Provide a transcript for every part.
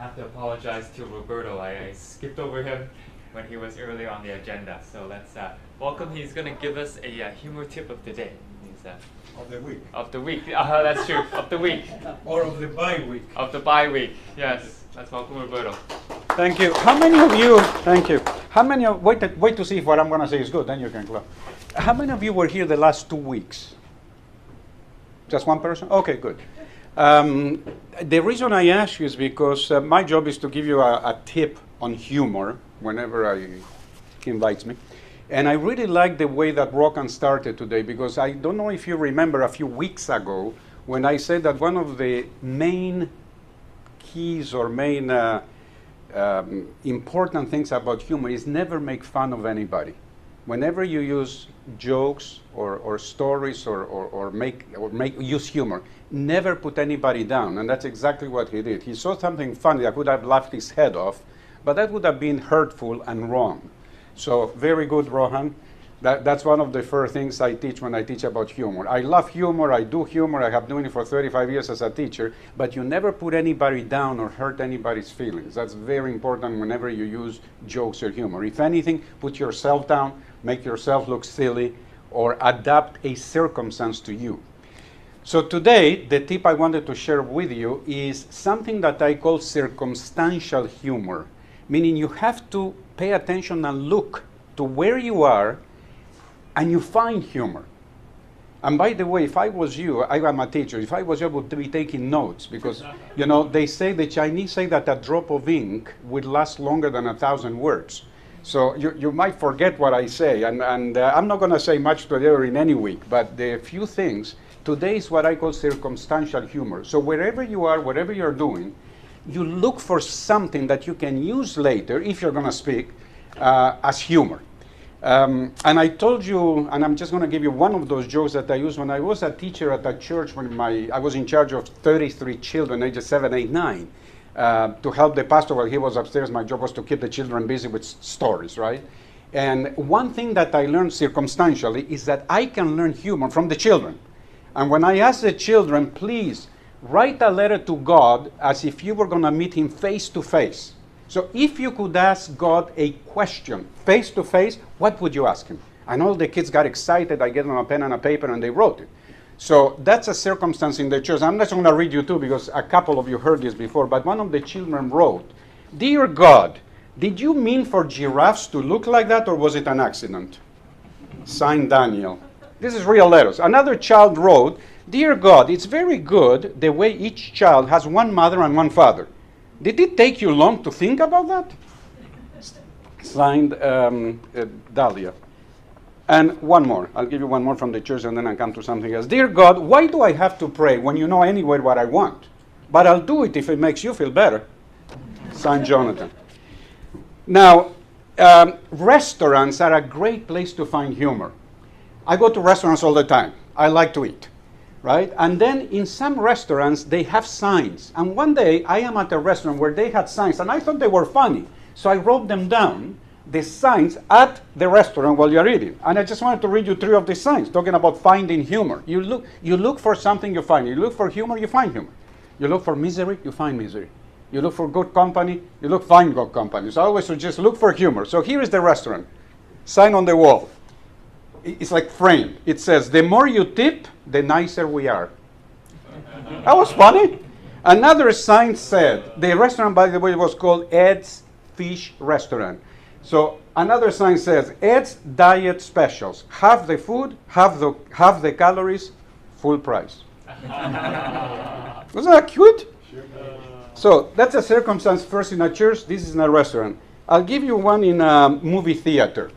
have to apologize to Roberto. I skipped over him when he was earlier on the agenda. So let's welcome. He's going to give us a humor tip of the day. He's, of the week. Of the week. That's true. Of the week. Or of the bye week. Of the bye week. Yes. Let's welcome Roberto. Thank you. How many of you, thank you. How many of, wait to see if what I'm going to say is good, then you can clap. How many of you were here the last 2 weeks? Just one person? Okay, good. The reason I ask you is because my job is to give you a tip on humor whenever he invites me. And I really like the way that Rokan started today, because I don't know if you remember a few weeks ago when I said that one of the main keys or main important things about humor is never make fun of anybody. Whenever you use jokes or stories or use humor, never put anybody down, and that's exactly what he did. He saw something funny that could have laughed his head off, but that would have been hurtful and wrong. So very good, Rohan. That's one of the first things I teach when I teach about humor. I love humor, I do humor, I have doing it for 35 years as a teacher, but you never put anybody down or hurt anybody's feelings. That's very important whenever you use jokes or humor. If anything, put yourself down, make yourself look silly, or adapt a circumstance to you. So today, the tip I wanted to share with you is something that I call circumstantial humor, meaning you have to pay attention and look to where you are and you find humor. And by the way, if I was you, I'm a teacher, if I was you, I would be taking notes, because you know, they say, the Chinese say that a drop of ink would last longer than 1,000 words. So you might forget what I say, and I'm not going to say much today or in any week, but the few things, today is what I call circumstantial humor. So wherever you are, whatever you're doing, you look for something that you can use later, if you're going to speak, as humor. And I told you, and I'm just going to give you one of those jokes that I used when I was a teacher at a church when I was in charge of 33 children, ages 7, 8, 9, to help the pastor while he was upstairs. My job was to keep the children busy with stories, right? And one thing that I learned circumstantially is that I can learn humor from the children. And when I asked the children, please write a letter to God as if you were going to meet him face to face. So if you could ask God a question face to face, what would you ask him? And all the kids got excited. I gave them a pen and a paper and they wrote it. So that's a circumstance in the church. I'm not going to read you two because a couple of you heard this before, but one of the children wrote, "Dear God, did you mean for giraffes to look like that, or was it an accident?" Signed, Daniel. This is real letters. Another child wrote, "Dear God, it's very good the way each child has one mother and one father. Did it take you long to think about that?" Signed, Dahlia. And one more. I'll give you one more from the church and then I'll come to something else. "Dear God, why do I have to pray when you know anyway what I want? But I'll do it if it makes you feel better." Signed, Jonathan. Now, restaurants are a great place to find humor. I go to restaurants all the time. I like to eat, right? And then in some restaurants, they have signs. And one day, I am at a restaurant where they had signs, and I thought they were funny. So I wrote them down, the signs at the restaurant while you're eating. And I just wanted to read you 3 of the signs, talking about finding humor. You look for something, you find it. You look for humor, you find humor. You look for misery, you find misery. You look for good company, find good company. So I always suggest look for humor. So here is the restaurant. Sign on the wall. It's like framed. It says, "The more you tip, the nicer we are." That was funny. Another sign said, the restaurant, by the way, was called Ed's Fish Restaurant. So another sign says, "Ed's Diet Specials. Half the food, half the calories, full price." Wasn't that cute? So that's a circumstance first in a church. This is in a restaurant. I'll give you one in a movie theater.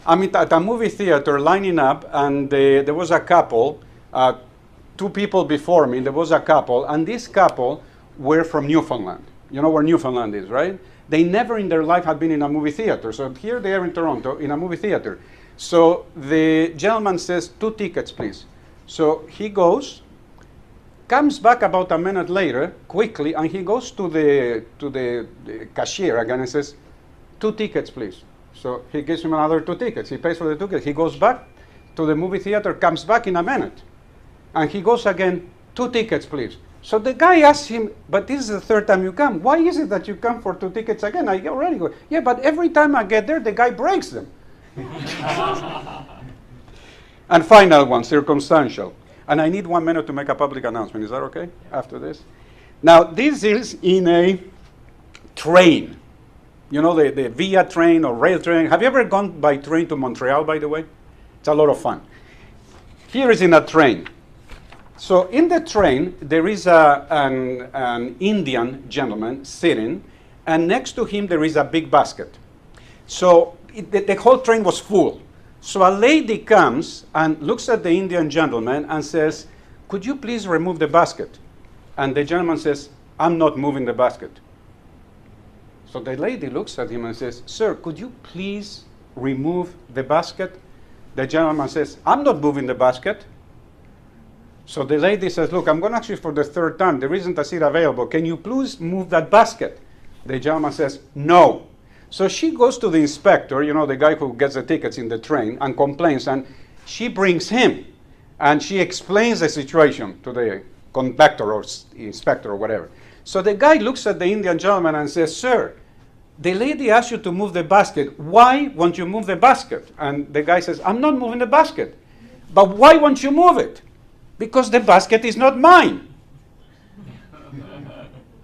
I'm at a movie theater lining up, and there was a couple, 2 people before me, there was a couple, and this couple were from Newfoundland. You know where Newfoundland is, right? They never in their life had been in a movie theater. So here they are in Toronto in a movie theater. So the gentleman says, 2 tickets, please. So he goes, comes back about a minute later, quickly, and he goes to the cashier again and says, 2 tickets, please. So he gives him another 2 tickets. He pays for the 2 tickets. He goes back to the movie theater, comes back in a minute. And he goes again, 2 tickets, please. So the guy asks him, but this is the third time you come. Why is it that you come for 2 tickets again? I already go. Yeah, but every time I get there, the guy breaks them. And final one, circumstantial. And I need 1 minute to make a public announcement. Is that okay after this? Now, this is in a train. You know, the via train or rail train. Have you ever gone by train to Montreal, by the way? It's a lot of fun. Here is in a train. So in the train, there is an Indian gentleman sitting, and next to him there is a big basket. So the whole train was full. So a lady comes and looks at the Indian gentleman and says, "Could you please remove the basket?" And the gentleman says, "I'm not moving the basket." So the lady looks at him and says, "Sir, could you please remove the basket?" The gentleman says, "I'm not moving the basket." So the lady says, "Look, I'm going to ask you for the third time. There isn't a seat available. Can you please move that basket?" The gentleman says, "No." So she goes to the inspector, you know, the guy who gets the tickets in the train, and complains. And she brings him. And she explains the situation to the conductor or inspector or whatever. So the guy looks at the Indian gentleman and says, "Sir, the lady asked you to move the basket. Why won't you move the basket?" And the guy says, "I'm not moving the basket." "But why won't you move it?" "Because the basket is not mine."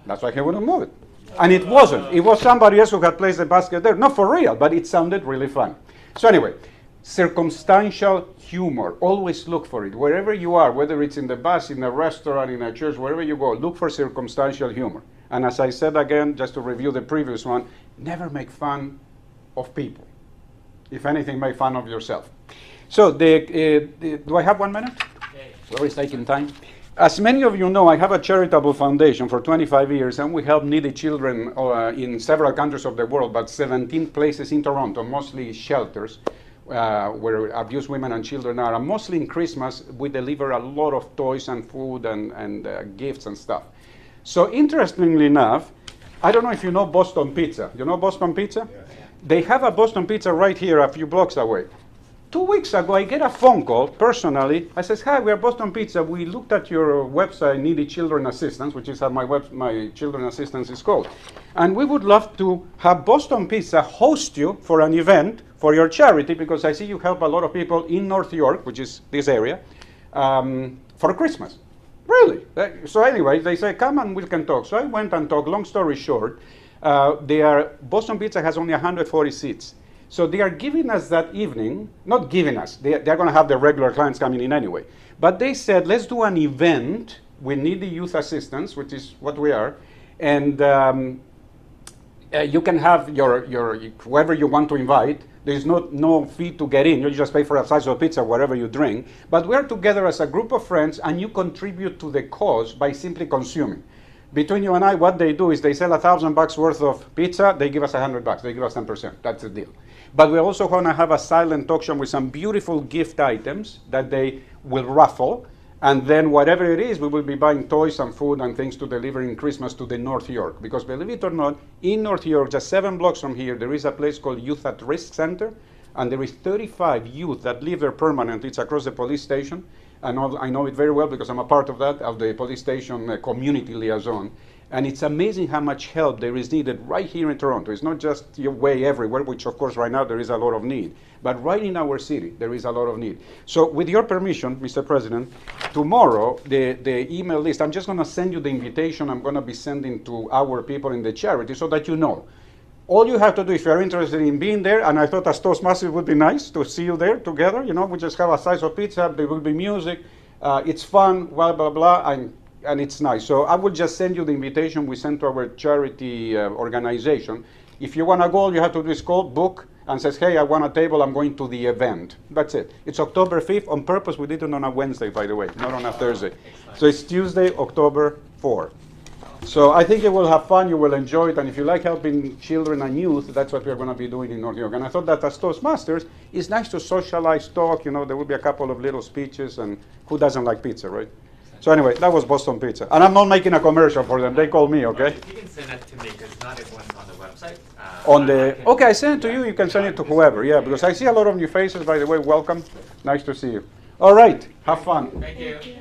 That's why he wouldn't move it. And it wasn't. It was somebody else who had placed the basket there. Not for real, but it sounded really fun. So anyway, circumstantial humor. Always look for it. Wherever you are, whether it's in the bus, in a restaurant, in a church, wherever you go, look for circumstantial humor. And as I said again, just to review the previous one, never make fun of people. If anything, make fun of yourself. So do I have 1 minute? Sorry, it's taking time. As many of you know, I have a charitable foundation for 25 years, and we help needy children in several countries of the world, but 17 places in Toronto, mostly shelters, where abused women and children are. And mostly in Christmas, we deliver a lot of toys and food and gifts and stuff. So interestingly enough, I don't know if you know Boston Pizza. You know Boston Pizza? Yeah. They have a Boston Pizza right here a few blocks away. 2 weeks ago, I get a phone call personally. I says, "Hi, we are Boston Pizza. We looked at your website, Needy Children Assistance," which is how my children assistance is called. "And we would love to have Boston Pizza host you for an event for your charity, because I see you help a lot of people in North York," which is this area, "for Christmas." Really? So anyway, they say, "Come and we can talk." So I went and talked. Long story short, Boston Pizza has only 140 seats. So they are giving us that evening, not giving us, they're going to have the regular clients coming in anyway. But they said, "Let's do an event with needy youth assistance," which is what we are, and you can have your whoever you want to invite. There's no fee to get in. You just pay for a slice of pizza, whatever you drink. But we're together as a group of friends, and you contribute to the cause by simply consuming. Between you and I, what they do is they sell $1,000 worth of pizza. They give us $100. They give us 10%. That's the deal. But we're also going to have a silent auction with some beautiful gift items that they will raffle. And then whatever it is, we will be buying toys and food and things to deliver in Christmas to the North York. Because believe it or not, in North York, just 7 blocks from here, there is a place called Youth at Risk Center. And there is 35 youth that live there permanently. It's across the police station. And I know it very well because I'm a part of that, of the police station community liaison. And it's amazing how much help there is needed right here in Toronto. It's not just your way everywhere, which of course right now there is a lot of need. But right in our city, there is a lot of need. So with your permission, Mr. President, tomorrow, the email list, I'm just going to send you the invitation I'm going to be sending to our people in the charity so that you know. All you have to do, if you're interested in being there, and I thought as Toastmasters would be nice to see you there together, you know, we just have a slice of pizza, there will be music, it's fun, blah, blah, blah, and it's nice. So I will just send you the invitation we sent to our charity organization. If you want to go, all you have to do is call, book, and says, "Hey, I want a table, I'm going to the event." That's it. It's October 5th. On purpose, we did it on a Wednesday, by the way, not on a Thursday. So it's Tuesday, October 4th. So I think you will have fun, you will enjoy it, and if you like helping children and youth, that's what we're going to be doing in North York. And I thought that as Toastmasters, it's nice to socialize, talk, you know, there will be a couple of little speeches, and who doesn't like pizza, right? So anyway, that was Boston Pizza. And I'm not making a commercial for them, they call me, okay? You can send it to me, because not everyone's on the website. Okay, I send it to you, you can send it to whoever, yeah, because I see a lot of new faces, by the way, welcome, nice to see you. All right, have fun. Thank you.